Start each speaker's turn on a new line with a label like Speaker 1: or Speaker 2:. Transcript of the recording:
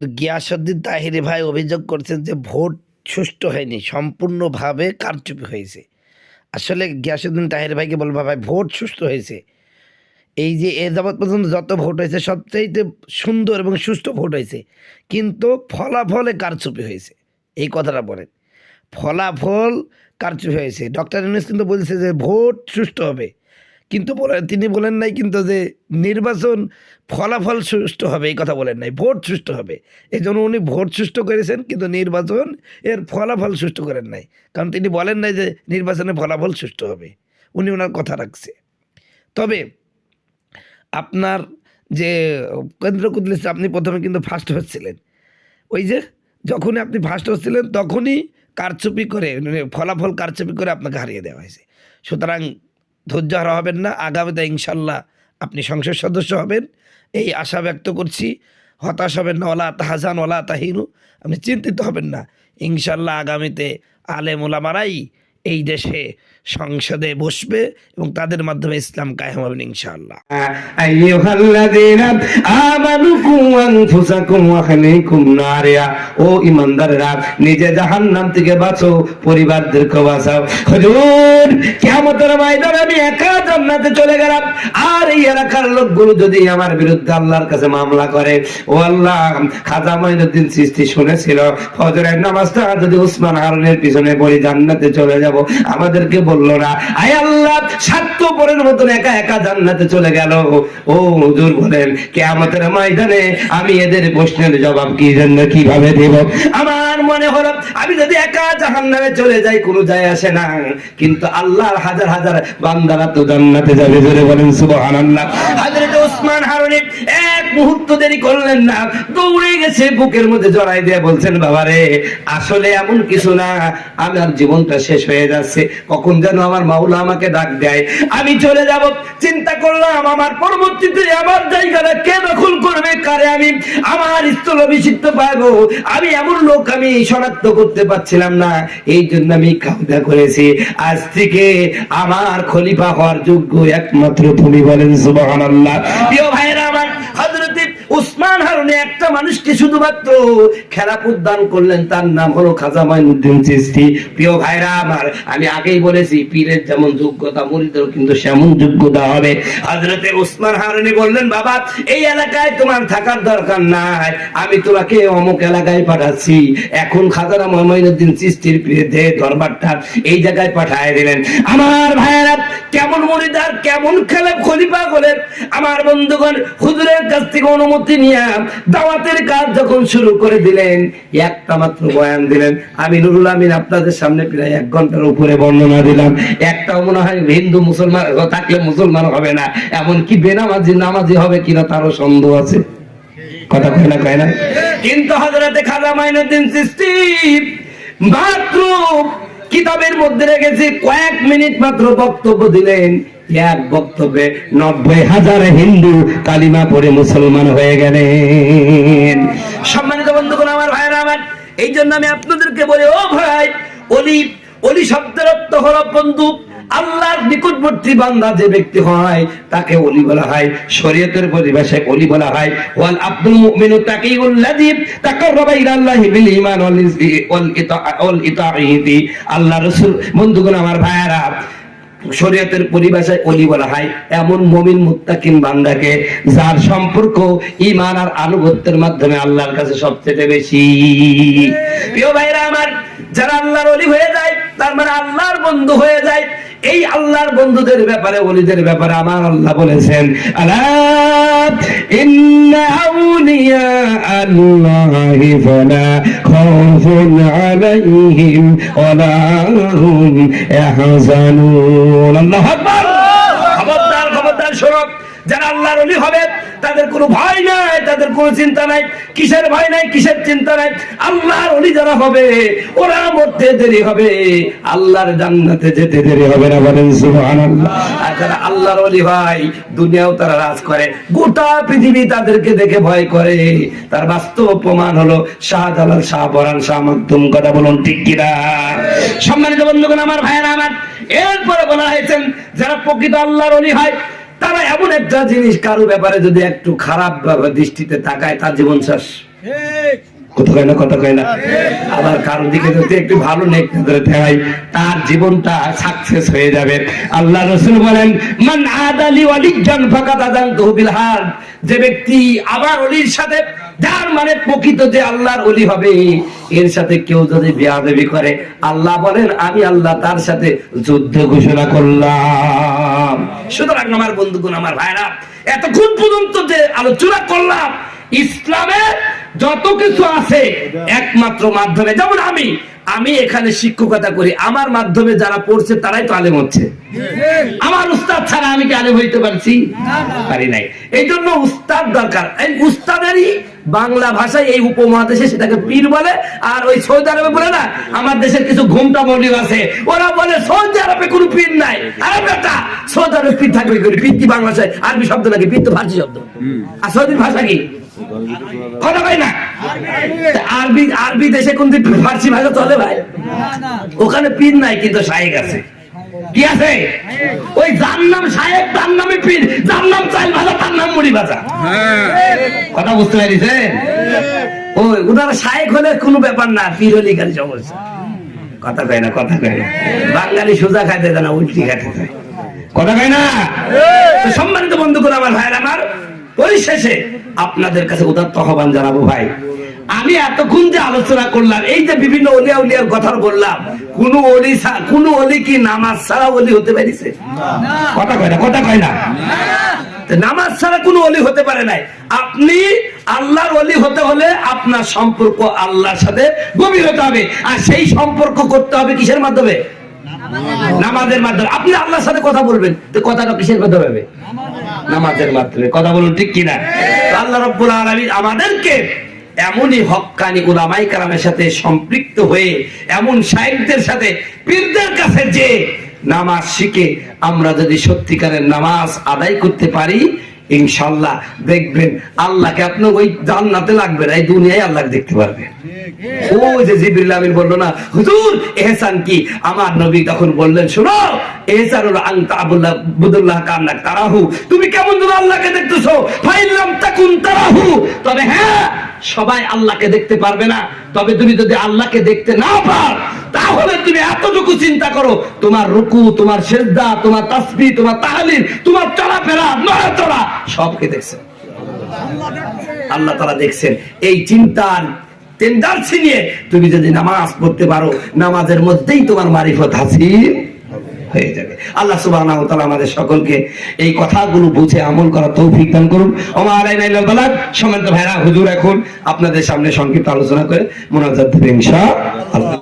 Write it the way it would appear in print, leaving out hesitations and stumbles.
Speaker 1: গিয়াসউদ্দিন তাহিরি ভাই অভিযোগ করছেন যে ভোট সুষ্ঠু হয়নি, সম্পূর্ণভাবে কারচুপি হয়েছে। আসলে গিয়াসউদ্দিন তাহিরি ভাইকে বলবো, ভাই ভোট সুষ্ঠু হয়েছে। এই যে এ যাবৎ পর্যন্ত যত ভোট হয়েছে সবচাইতে সুন্দর এবং সুষ্ঠু ভোট হয়েছে, কিন্তু ফলাফলে কারচুপি হয়েছে। এই কথাটা বলেন, ফলাফল কারচুপি হয়েছে। ডক্টর ইউনূস কিন্তু বলছে যে ভোট সুষ্ঠু হবে, কিন্তু তিনি বলেন নাই কিন্তু যে নির্বাচন ফলাফল সুষ্ঠু হবে, এই কথা বলেন নাই, ভোট সুষ্ঠু হবে। এই জন্য উনি ভোট সুষ্ঠু করেছেন, কিন্তু নির্বাচন এর ফলাফল সুষ্ঠু করেন নাই, কারণ তিনি বলেন নাই যে নির্বাচনের ফলাফল সুষ্ঠু হবে। উনি ওনার কথা রাখছে। তবে আপনার যে কেন্দ্র কুদলিস, আপনি প্রথমে কিন্তু ফার্স্ট হচ্ছিলেন। ওই যে যখনই আপনি ফার্স্ট হচ্ছিলেন তখনই কারচুপি করে, ফলাফল কারচুপি করে আপনাকে হারিয়ে দেওয়া হয়েছে। সুতরাং ধৈর্য হারা হবেন না, আগামীতে ইনশাল্লাহ আপনি সংসদ সদস্য হবেন, এই আশা ব্যক্ত করছি। হতাশ হবেন না, ওলা তাহাজান ওলা তাহিনু, আপনি চিন্তিত হবেন না। ইনশাল্লাহ আগামীতে আলেম ওলামারাই এই দেশে সংসদে বসবে এবং তাদের মাধ্যমে ইসলাম কায়েম হবে ইনশাআল্লাহ।
Speaker 2: আইয়ুহাল্লাযীনা আমানু কু আনফুসাকুম ওয়া আহলিকুম নারিয়া, ও ঈমানদাররা, নিজে জাহান্নাম থেকে বাঁচো, পরিবারদেরকে বাঁচাও। হুজুর, কিয়ামতের ময়দানে আমি একা জান্নাতে চলে গেলাম, আর এই এলাকার লোকগুলো যদি আমার বিরুদ্ধে আল্লাহর কাছে মামলা করে, ও আল্লাহ, খাজা মঈনুদ্দিন চিশতি শুনেছিল ফজরের নামাজটা যদি উসমান হারুনের পিছনে পড়ে জান্নাতে চলে যাব, আমাদেরকে বললো না। আয় আল্লাহ, স্বার্থপরের মতন একা একা জান্নাতে চলে গেল। ও হুজুর বলেন, কিয়ামতের ময়দানে আমি এদের প্রশ্নের জবাব কিভাবে দেব? আমার মনে হলো আমি যদি একা জাহান্নামে চলে যাই কোনো যায় আসে না, কিন্তু আল্লাহর হাজার হাজার বান্দারা তো জান্নাতে যাবে। জোরে বলেন সুবহানাল্লাহ। হযরত উসমান হারুনি এক মুহূর্ত দেরি করলেন না, দৌড়ে গেছে, বুকের মধ্যে জড়াই দিয়ে বলছেন, বাবারে, আসলে এমন কিছু না, আমার জীবনটা শেষ হয়ে যাচ্ছে, কখন যেন আমার মাওলা আমাকে ডাক দেয়, আমি চলে যাব। চিন্তা করলাম আমার পরবর্তীতে আমার জায়গাটা কে দখল করবে, কারে আমি আমার স্থল অভিষিক্ত পাবো, আমি এমন লোক আমি শনাক্ত করতে পারছিলাম না। এই জন্য আমি কামনা করেছি, আজ থেকে আমার খলিফা হওয়ার যোগ্য একমাত্র তুমি। বলেন সুবহানাল্লাহ। প্রিয় ভাইরা আমার, হযরত উসমান হারুনি একটা মানুষকে শুধুমাত্র খেলাফত দান করলেন, তার নাম হলো খাজা মঈনুদ্দিন চিশতি। প্রিয় ভাইরা আমার, আমি আগেই বলেছি, পীরের যেমন যোগ্যতা মুরিদেরও কিন্তু সেমন যোগ্যতা হবে। হযরত উসমান হারুনি বললেন, বাবা, এই এলাকায় তোমার থাকার দরকার নাই, আমি তোমাকে অমুক এলাকায় পাঠাচ্ছি। এখন খাজা মঈনুদ্দিন চিশতির পীরে দরবারটা এই জায়গায় পাঠিয়ে দিলেন। আমার ভাইরা, কেমন মুরিদ আর কেমন খলিফা হলেন। আমার বন্ধুগণ, হুজুরের কাছ থেকে অনুমতি নিয়ে দাওয়াতের কাজ যখন শুরু করে দিলেন, একটা মাত্র বয়ান দিলেন। আমি নুরুল আমিন আপনাদের সামনে প্রায় 1 ঘন্টার উপরে বর্ণনা দিলাম। একটাও মনে হয় হিন্দু মুসলমান থাকলে মুসলমান হবে না, এমনকি বেনামাজি নামাজি হবে কিনা তারও সন্দেহ আছে। কথা কয় না। কিন্তু হযরতে খাজা মঈনুদ্দিন চিশতি মাত্র কিতাবের মধ্যে রেখেছি, কয়েক মিনিট মাত্র বক্তব্য দিলেন। এক বক্তব্যে 90,000 হিন্দু কালিমা পড়ে মুসলমান হয়ে গেলেন। সম্মানিত বন্ধুগণ, আমার ভাইরা আমার, এই জন্য আমি আপনাদেরকে বলি, ও ভাই, অলি, অলি শব্দের অর্থ হলো বন্ধু। আল্লাহর নিকটবর্তী বান্দা যে ব্যক্তি হয় তাকে ওলি বলা হয়, শরীয়তের পরিভাষায় ওলি বলা হয় ওয়াল আব্দুল মুমিনু তাকিউল্লাযী তাকাররাবা ইলাল্লাহি বিল ঈমান ওয়াল ইতাঈতি। আল্লাহর রাসূল, বন্ধুগণ আমার ভাইয়ারা, শরীয়তের পরিভাষায় ওলি বলা হয় এমন মুমিন মুত্তাকিন বান্দাকে যার সম্পর্ক ঈমান আর আনুগত্যের মাধ্যমে আল্লাহর কাছে সবচেয়ে বেশি। প্রিয় ভাইরা আমার, যারা আল্লাহর ওলি হয়ে যায় তার মানে আল্লাহর বন্ধু হয়ে যায়। এই আল্লাহর বন্ধুদের ব্যাপারে, ওলিদের ব্যাপারে আমার আল্লাহ বলেছেন, আলা ইন্না আউলিয়া আল্লাহি ফালা খাউফুন আলাইহিম ওয়ালা হুম ইয়াহজানুন। আল্লাহু আকবার। খবরদার, খবরদার শোনো, যারা আল্লাহর ওলি হবে তাদের কোনো ভয় নাই, তাদের কোনো চিন্তা নাই। কিসের ভয় নাই, কিসের চিন্তা নাই? আল্লাহর ওলি যারা হবে ওরা মরতে দেরি হবে, আল্লাহর জান্নাতে যেতে দেরি হবে না। বলেন সুবহানাল্লাহ। আর যারা আল্লাহর ওলি হয় দুনিয়াও তারা রাজ করে, গোটা পৃথিবী তাদেরকে দেখে ভয় করে। তার বাস্তব প্রমাণ হলো শাহজালাল, শাহ পরান, শাহ মাকদুম। কথা বলুন ঠিক কিনা? সম্মানিত বন্ধুগণ আমার, ভাইয়েরা আমার, এরপরে বলা হয়েছেন যারা প্রকৃত আল্লাহর ওলি হয় তারা এমন একটা জিনিস, কারো ব্যাপারে যদি একটু খারাপ দৃষ্টিতে তাকায় তার জীবন শেষ। কথা কয় না, কথা কয় না। আবার কারোর দিকে যদি একটু ভালো নেক নজরে দেখাই, তার জীবনটা সাকসেস হয়ে যাবে। আল্লাহ রাসূল বলেন, মান আদালি ওয়ালিয়ান ফাকাদ আযানতুহু বিল হার। যে ব্যক্তি আমার ওলির সাথে, যার মানে প্রকৃত যে আল্লাহর ওলি হবে, এর সাথে কেউ যদি বেয়াদবি করে, আল্লাহ বলেন আমি আল্লাহ তার সাথে যুদ্ধ ঘোষণা করলাম। সুতরাং আমার বন্ধুগণ, আমার ভাইরা, এতক্ষণ পর্যন্ত যে আলোচনা করলাম, ইসলামের যত কিছু আছে একমাত্র মাধ্যমে, যেমন আমি এখানে শিক্ষকতা করি, আমার মাধ্যমে যারা পড়ছে তারাই তো আলেম হচ্ছে। আমার উস্তাদ ছাড়া আমি কি আলেম হইতে পারছি? পারি নাই। এই জন্য উস্তাদ দরকার। এই উস্তাদেরই বাংলা ভাষায় এই উপমহাদেশে সেটাকে পীর বলে, আর ওই সৌদি আরবে বলে না, আমার দেশের কিছু ঘুমটা মৌলবি আছে, ওরা বলে সৌদি আরবে কোনো পীর নাই। আরে বেটা, সৌদি আরবে পীর থাকবে কি করে? পীর কি বাংলা ভাষায় আরবি শব্দ নাকি? পীর তো ফার্সি শব্দ। আর সৌদির ভাষা কি? কথা ভাই না, আরবি দেশে কোন ফার্সি ভাষা চলে ভাই? ওখানে পীর নাই, কিন্তু শায়েক আছে। কি আছে? ওই যার নাম শায়েক তার নামে পীর, যার নাম চাইল ভাজা তার নাম মুড়ি ভাজা। কথা বুঝতে পারিছেন? ওই ওনারা শায়েক হলে কোনো ব্যাপার না, পীর হলে খালি সমস্যা। কথা কয় না, কথা কয় না। বাঙালি সোজা খাইতে দেয় না, উল্টি খাইতে দেয়। কথা কয় না। সম্মানিত বন্ধুগণ, আমার ভাইয়ের, আমার পরিশেষে আপনাদের কাছে উদাত্ত আহ্বান জানাবো ভাই, আমি এতক্ষণ যে আলোচনা করলাম, এই যে বিভিন্ন ওলিয়া উলিয়ার কথা বললাম, কোন ওলি কি নামাজ ছাড়া ওলি হতে পারিছে? কথা কয় না, কথা কয় না। নামাজ ছাড়া কোনো ওলি হতে পারে নাই। আপনি আল্লাহর ওলি হতে হলে আপনার সম্পর্ক আল্লাহর সাথে গভীর হতে হবে, আর সেই সম্পর্ক করতে হবে কিসের মাধ্যমে? নামাজের মাধ্যমে। আপনি আল্লাহর সাথে কথা বলবেন, তো কথাটা কিসের মাধ্যমে হবে? নামাজের মাধ্যমে। কথা বলুন ঠিক কিনা? আল্লাহ রাব্বুল আলামিন আমাদেরকে এমনই হক্কানি উলামায়ে কেরামের সাথে সম্পৃক্ত হয়ে, এমন শায়েখদের সাথে, পীরদের কাছে যে নামাজ শিখে আমরা যদি সত্যিকারের নামাজ আদায় করতে পারি, ইনশাআল্লাহ দেখবেন আল্লাহকে আপনি ওই জান্নাতে লাগবে না, এই দুনিয়ায় আল্লাহকে দেখতে পারবেন। ওই যে জিবরিল আমিন বলল না, হুজুর ইহসান কি? আমার নবী তখন বললেন, শোনো, ইহসান হলো আনতা আবুদুল্লাহ কান্নাক তারাহু, তুমি কেমন যেন আল্লাহকে দেখতেছো, ফাইল্লাম তাকুন তারাহু, তবে হ্যাঁ, সবাই আল্লাহকে দেখতে পারবে না, তবে তুমি যদি আল্লাহকে দেখতে না পার, তাহলে তুমি এতটুকু চিন্তা করো, তোমার রুকু, তোমার সিজদা, তোমার তাসবিহ, তোমার তাহলিল, তোমার চলাফেরা, নড়াচড়া সবকে দেখছেন আল্লাহ তাআলা দেখছেন। এই চিন্তার টেন্ডার্সি নিয়ে তুমি যদি নামাজ পড়তে পারো, নামাজের মধ্যেই তোমার মারিফত হাসিল হয়ে যাবে। আল্লাহ সুবহানাহু ওয়া তাআলা আমাদের সকলকে এই কথাগুলো বুঝে আমল করার তৌফিক দান করুন। ওমা আলাইনা ইল্লাল বালাগ। সম্মানিত ভাইরা, হুজুর এখন আপনাদের সামনে সংক্ষিপ্ত আলোচনা করে মুনাজাত দেবেন ইনশাআল্লাহ।